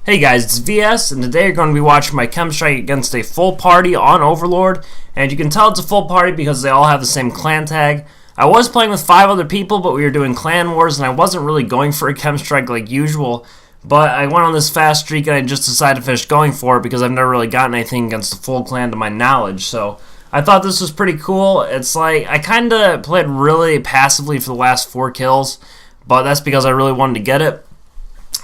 Hey guys, it's VS, and today you're going to be watching my KEM strike against a full party on Overlord, and you can tell it's a full party because they all have the same clan tag. I was playing with 5 other people, but we were doing clan wars, and I wasn't really going for a KEM strike like usual, but I went on this fast streak and I just decided to finish going for it because I've never really gotten anything against the full clan to my knowledge, so I thought this was pretty cool. It's like, I kind of played really passively for the last 4 kills, but that's because I really wanted to get it.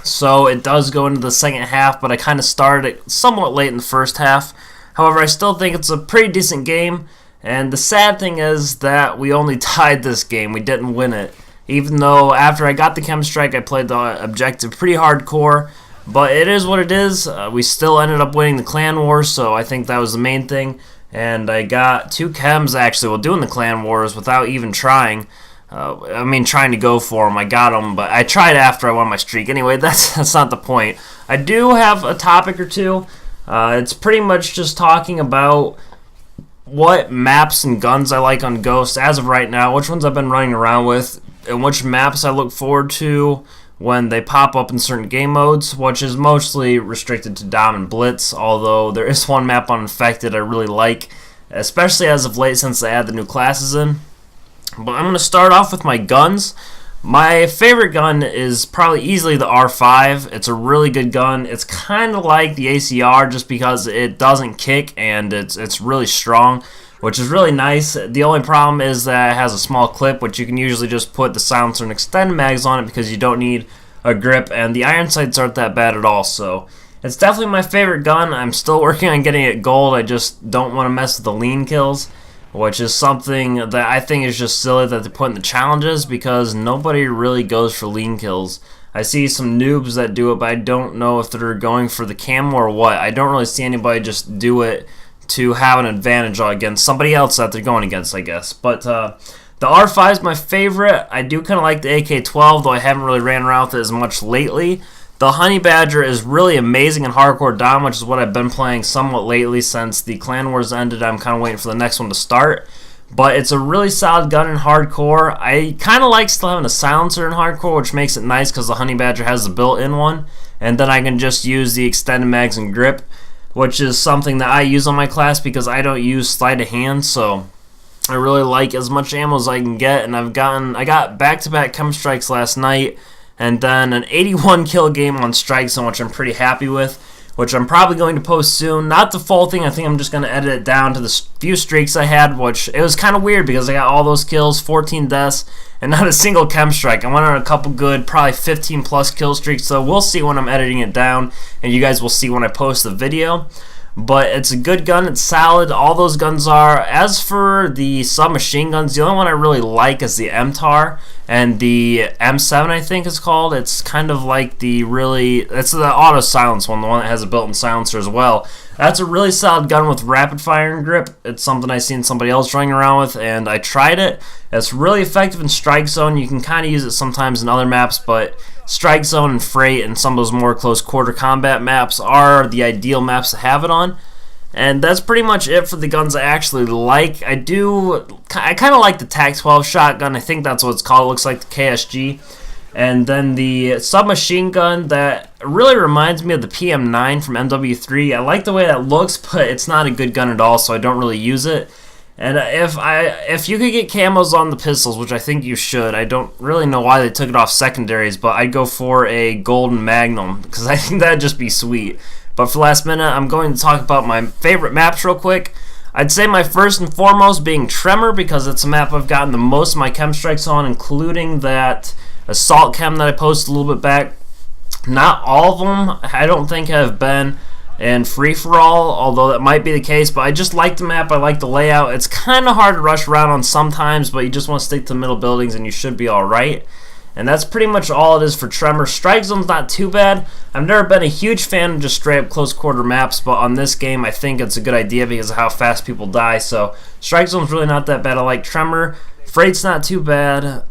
So it does go into the second half, but I kind of started it somewhat late in the first half. However, I still think it's a pretty decent game, and the sad thing is that we only tied this game. We didn't win it. Even though after I got the KEM strike, I played the objective pretty hardcore, but it is what it is. We still ended up winning the clan wars, so I think that was the main thing. And I got 2 KEMs actually while doing the clan wars without even trying. Trying to go for them. I got them, but I tried after I won my streak. Anyway, that's not the point. I do have a topic or two. It's pretty much just talking about what maps and guns I like on Ghost as of right now, which ones I've been running around with, and which maps I look forward to when they pop up in certain game modes, which is mostly restricted to Dom and Blitz, although there is one map on Infected I really like, especially as of late since they add the new classes in. But I'm going to start off with my guns. My favorite gun is probably easily the R5. It's a really good gun. It's kind of like the ACR just because it doesn't kick and it's really strong, which is really nice. The only problem is that it has a small clip, which you can usually just put the silencer and extended mags on it because you don't need a grip, and the iron sights aren't that bad at all. So it's definitely my favorite gun. I'm still working on getting it gold. I just don't want to mess with the lean kills, which is something that I think is just silly that they put in the challenges because nobody really goes for lean kills. I see some noobs that do it, but I don't know if they're going for the camo or what. I don't really see anybody just do it to have an advantage against somebody else that they're going against, I guess. But the R5 is my favorite. I do kind of like the AK-12, though I haven't really ran around with it as much lately. The Honey Badger is really amazing in Hardcore Dom, which is what I've been playing somewhat lately since the Clan Wars ended. I'm kind of waiting for the next one to start. But it's a really solid gun in Hardcore. I kind of like still having a silencer in Hardcore, which makes it nice because the Honey Badger has a built-in one. And then I can just use the extended mags and grip, which is something that I use on my class because I don't use sleight of hand. So I really like as much ammo as I can get. And I got back-to-back KEM strikes last night, and then an 81 kill game on Strike Zone, which I'm pretty happy with, which I'm probably going to post soon. Not the full thing, I think I'm just going to edit it down to the few streaks I had, which it was kind of weird because I got all those kills, 14 deaths, and not a single KEM strike. I went on a couple good, probably 15 plus kill streaks, so we'll see when I'm editing it down, and you guys will see when I post the video. But it's a good gun, it's solid, all those guns are. As for the submachine guns, the only one I really like is the MTAR and the M7, I think it's called. It's kind of like it's the auto silence one, the one that has a built-in silencer as well. That's a really solid gun with rapid firing grip. It's something I've seen somebody else running around with, and I tried it. It's really effective in Strike Zone. You can kind of use it sometimes in other maps, but Strike Zone and Freight and some of those more close quarter combat maps are the ideal maps to have it on. And that's pretty much it for the guns I actually like. I kind of like the TAC-12 shotgun. I think that's what it's called. It looks like the KSG. And then the submachine gun that really reminds me of the PM9 from MW3. I like the way that looks, but it's not a good gun at all, so I don't really use it. And if you could get camos on the pistols, which I think you should, I don't really know why they took it off secondaries, but I'd go for a golden Magnum because I think that'd just be sweet. But for last minute, I'm going to talk about my favorite maps real quick. I'd say my first and foremost being Tremor because it's a map I've gotten the most of my KEM strikes on, including that Assault KEM that I posted a little bit back. Not all of them, I don't think, have been in free-for-all, although that might be the case, but I just like the map, I like the layout. It's kind of hard to rush around on sometimes, but you just want to stick to the middle buildings and you should be alright. And that's pretty much all it is for Tremor. Strike Zone's not too bad. I've never been a huge fan of just straight-up close-quarter maps, but on this game I think it's a good idea because of how fast people die, so Strike Zone's really not that bad. I like Tremor. Freight's not too bad.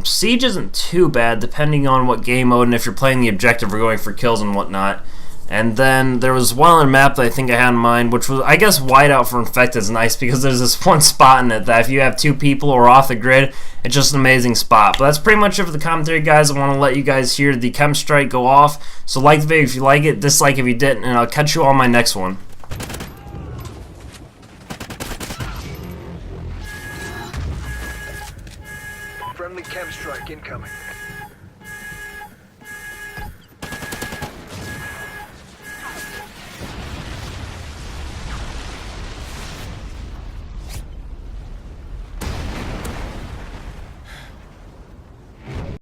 Siege isn't too bad, depending on what game mode and if you're playing the objective or going for kills and whatnot. And then there was one other map that I think I had in mind, which was, I guess, Whiteout for Infected is nice because there's this one spot in it that if you have 2 people or off the grid, it's just an amazing spot. But that's pretty much it for the commentary, guys. I want to let you guys hear the KEM strike go off. So like the video if you like it, dislike if you didn't, and I'll catch you on my next one. Friendly KEM strike incoming.